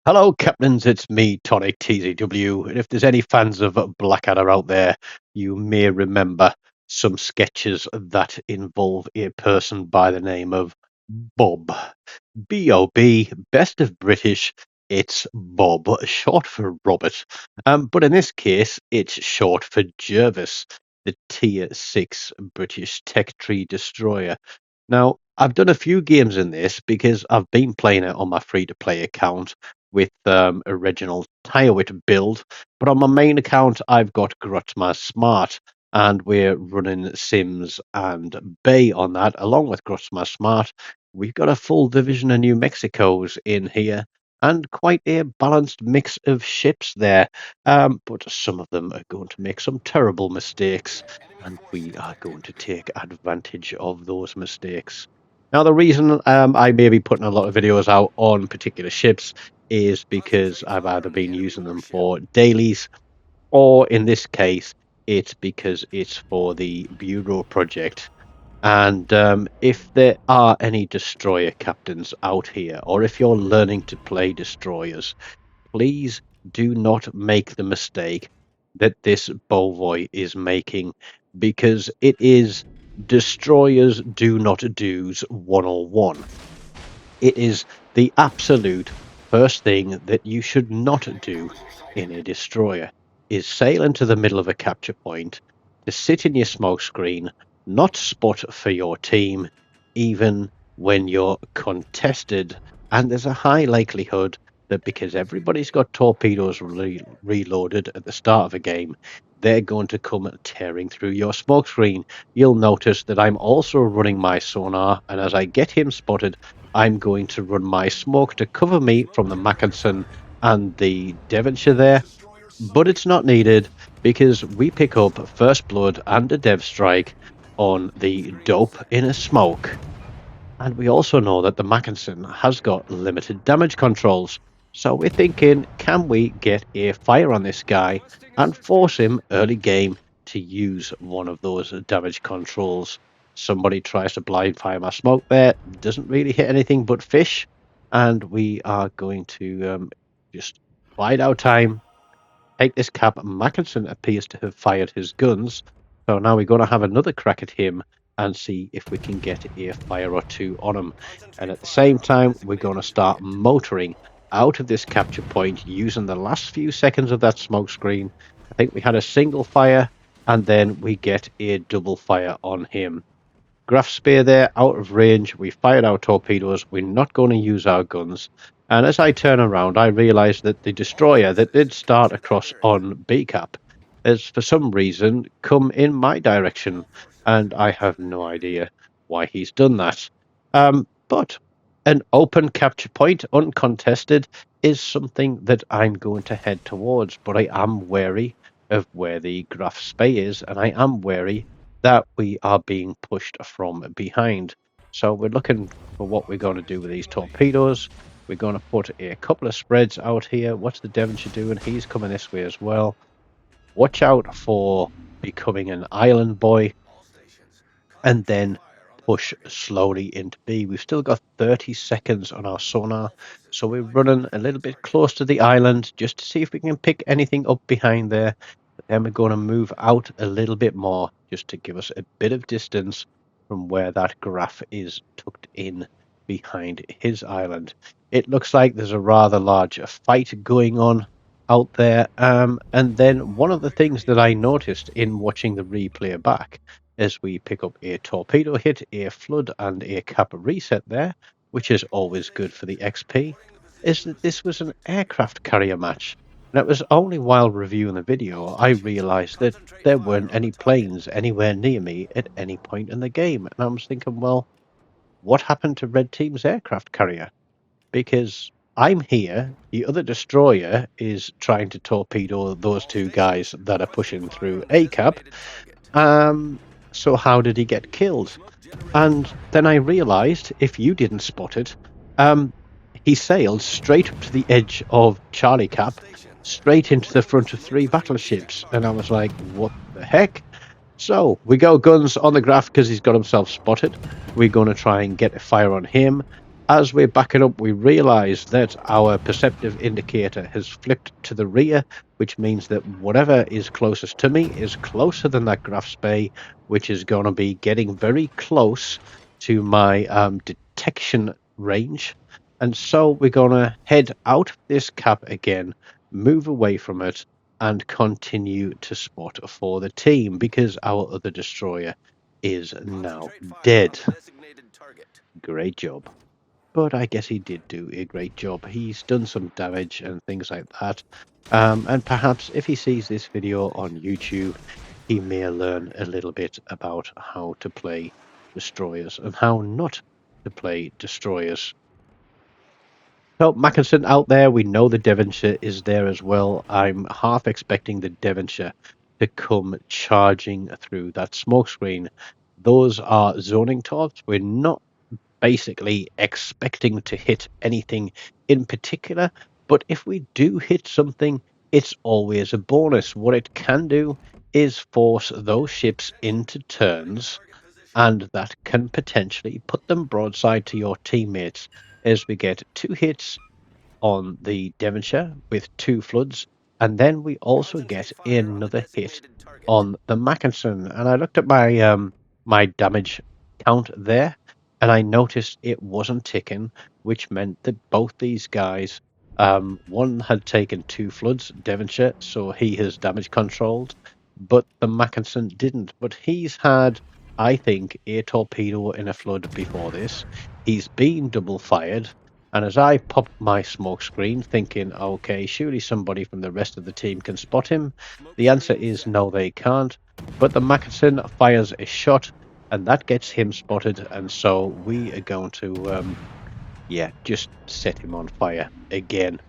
Hello, Captains. It's me, Tonic TZW. And if there's any fans of Blackadder out there, you may remember some sketches that involve a person by the name of Bob. B-O-B, best of British. It's Bob, short for Robert. But in this case, it's short for Jervis, the Tier 6 British tech tree destroyer. Now, I've done a few games in this because I've been playing it on my free-to-play account with original Tirewit build, but on my main account, I've got Grotma Smart, and we're running Sims and Bay on that, along with Grotma Smart. We've got a full division of New Mexicos in here, and quite a balanced mix of ships there. But some of them are going to make some terrible mistakes, and we are going to take advantage of those mistakes. Now, the reason I may be putting a lot of videos out on particular ships is because I've either been using them for dailies, or in this case, it's because it's for the Bureau project. And if there are any destroyer captains out here, or if you're learning to play destroyers, please do not make the mistake that this Bovoy is making, because it is destroyers do not do's 101. It is the absolute first thing that you should not do in a destroyer is sail into the middle of a capture point, to sit in your smoke screen, not spot for your team, even when you're contested. And there's a high likelihood that because everybody's got torpedoes reloaded at the start of a game, they're going to come tearing through your smoke screen. You'll notice that I'm also running my sonar, and as I get him spotted, I'm going to run my smoke to cover me from the Mackinson and the Devonshire there, but it's not needed because we pick up First Blood and a Dev Strike on the Dope in a Smoke. And we also know that the Mackinson has got limited damage controls, so we're thinking, can we get a fire on this guy and force him early game to use one of those damage controls? Somebody tries to blind fire my smoke there, doesn't really hit anything but fish, and we are going to just bide our time, take this cap. Mackinson appears to have fired his guns, so now we're going to have another crack at him and see if we can get a fire or two on him. And at the same time, we're going to start motoring out of this capture point using the last few seconds of that smoke screen. I think we had a single fire, and then we get a double fire on him. Graf Spear there, out of range. We fired our torpedoes. We're not going to use our guns. And as I turn around, I realise that the destroyer that did start across on B-Cap has, for some reason, come in my direction. And I have no idea why he's done that. But an open capture point, uncontested, is something that I'm going to head towards. But I am wary of where the Graf Spey is, and I am wary that we are being pushed from behind. So we're looking for what we're going to do with these torpedoes. We're going to put a couple of spreads out here. What's the Devonshire doing? He's coming this way as well. Watch out for becoming an island boy, and then push slowly into B. We've still got 30 seconds on our sonar, so we're running a little bit close to the island just to see if we can pick anything up behind there. But then we're going to move out a little bit more just to give us a bit of distance from where that Graf is tucked in behind his island. It looks like there's a rather large fight going on out there, and then one of the things that I noticed in watching the replay back as we pick up a torpedo hit, a flood, and a cap reset there, which is always good for the XP, is that this was an aircraft carrier match. And it was only while reviewing the video I realised that there weren't any planes anywhere near me at any point in the game. And I was thinking, well, what happened to Red Team's aircraft carrier? Because I'm here, the other destroyer is trying to torpedo those two guys that are pushing through A-Cap. So how did he get killed? And then I realised, if you didn't spot it, he sailed straight up to the edge of Charlie Cap, straight into the front of three battleships. And I was like, what the heck? So we go guns on the Graf because he's got himself spotted. We're going to try and get a fire on him. As we're backing up, we realise that our perceptive indicator has flipped to the rear, which means that whatever is closest to me is closer than that graph's bay, which is going to be getting very close to my detection range. And so we're going to head out of this cap again, move away from it, and continue to spot for the team because our other destroyer is now dead. Great job. But I guess he did do a great job. He's done some damage and things like that. And perhaps if he sees this video on YouTube, he may learn a little bit about how to play destroyers and how not to play destroyers. So Mackinson out there, we know the Devonshire is there as well. I'm half expecting the Devonshire to come charging through that smoke screen. Those are zoning torps. We're not basically expecting to hit anything in particular, but if we do hit something, it's always a bonus. What it can do is force those ships into turns, and that can potentially put them broadside to your teammates, as we get 2 hits on the Devonshire with 2 floods, and then we also get another hit on the Mackinson. And I looked at my damage count there, and I noticed it wasn't ticking, which meant that both these guys, one had taken 2 floods, Devonshire, so he has damage controlled, but the Mackinson didn't. But he's had, I think, a torpedo in a flood before this. He's been double fired. And as I popped my smoke screen, thinking, okay, surely somebody from the rest of the team can spot him, the answer is no, they can't. But the Mackinson fires a shot, and that gets him spotted, and so we are going to, just set him on fire again.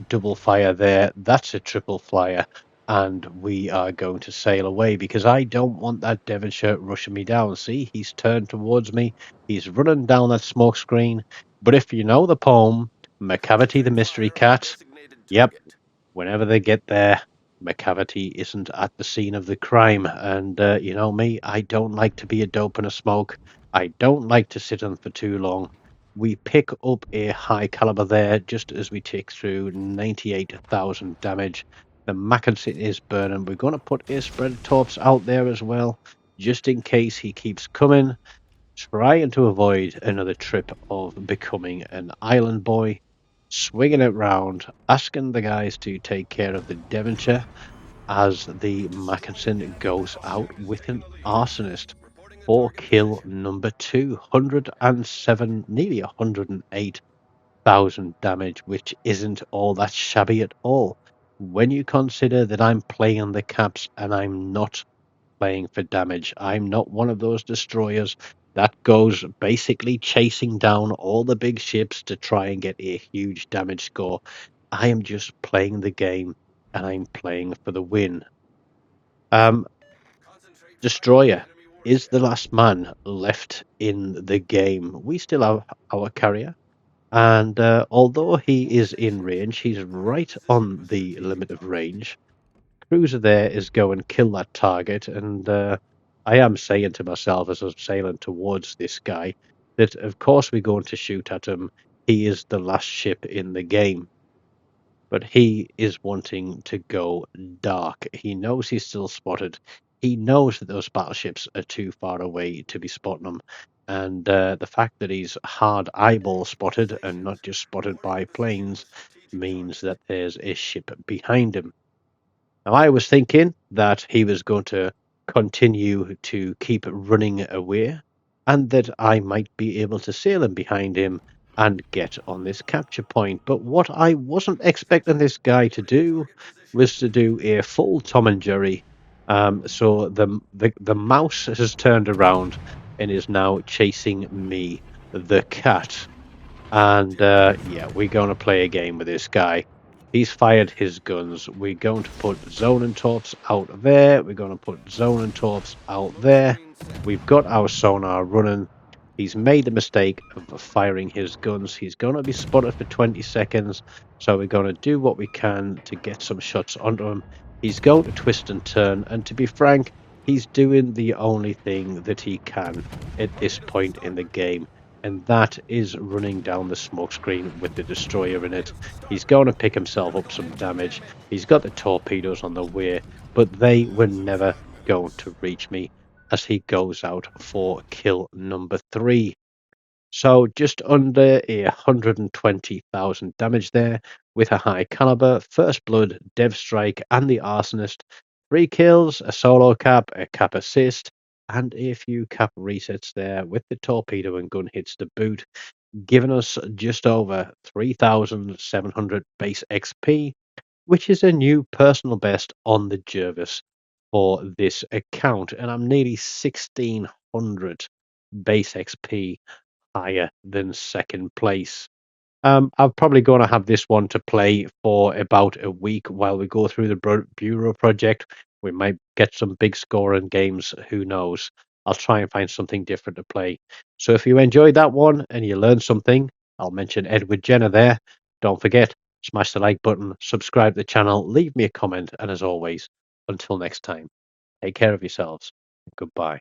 Double fire there, that's a triple flyer, and we are going to sail away because I don't want that Devonshire rushing me down. See, he's turned towards me, he's running down that smoke screen. But if you know the poem, McCavity the Mystery Cat, yep, whenever they get there, McCavity isn't at the scene of the crime. And you know me, I don't like to be a dope in a smoke. I don't like to sit on for too long. We pick up a high caliber there just as we take through 98,000 damage. The Mackinson is burning. We're going to put a spread of torps out there as well, just in case he keeps coming, trying to avoid another trip of becoming an island boy, swinging it round, asking the guys to take care of the Devonshire as the Mackinson goes out with an arsonist for kill number 207, nearly 108,000 damage, which isn't all that shabby at all when you consider that I'm playing the caps and I'm not playing for damage. I'm not one of those destroyers that goes basically chasing down all the big ships to try and get a huge damage score. I am just playing the game, and I'm playing for the win. Destroyer is the last man left in the game. We still have our carrier, and although he is in range, he's right on the limit of range. Cruiser there is go and kill that target, and I am saying to myself as I'm sailing towards this guy that of course we're going to shoot at him. He is the last ship in the game, but he is wanting to go dark. He knows he's still spotted. He knows that those battleships are too far away to be spotting them, and the fact that he's hard eyeball spotted and not just spotted by planes means that there's a ship behind him. Now, I was thinking that he was going to continue to keep running away and that I might be able to sail in behind him and get on this capture point. But what I wasn't expecting this guy to do was to do a full Tom and Jerry. So the mouse has turned around and is now chasing me, the cat. And we're going to play a game with this guy. He's fired his guns. We're going to put zone and torps out there. We're going to put zone and torps out there. We've got our sonar running. He's made the mistake of firing his guns. He's going to be spotted for 20 seconds. So we're going to do what we can to get some shots onto him. He's going to twist and turn. And to be frank, he's doing the only thing that he can at this point in the game. and that is running down the smoke screen with the destroyer in it. He's going to pick himself up some damage. He's got the torpedoes on the way, but they were never going to reach me as he goes out for kill number 3. So just under 120,000 damage there with a high caliber, first blood, dev strike, and the arsonist. 3 kills, a solo cap, a cap assist, and a few cap resets there with the torpedo and gun hits to boot, giving us just over 3,700 base XP, which is a new personal best on the Jervis for this account. And I'm nearly 1,600 base XP higher than second place. I'm probably going to have this one to play for about a week while we go through the Bureau project. We might get some big scoring games. Who knows? I'll try and find something different to play. So if you enjoyed that one and you learned something, I'll mention Edward Jenner there. Don't forget, smash the like button, subscribe to the channel, leave me a comment, and as always, until next time, take care of yourselves. Goodbye.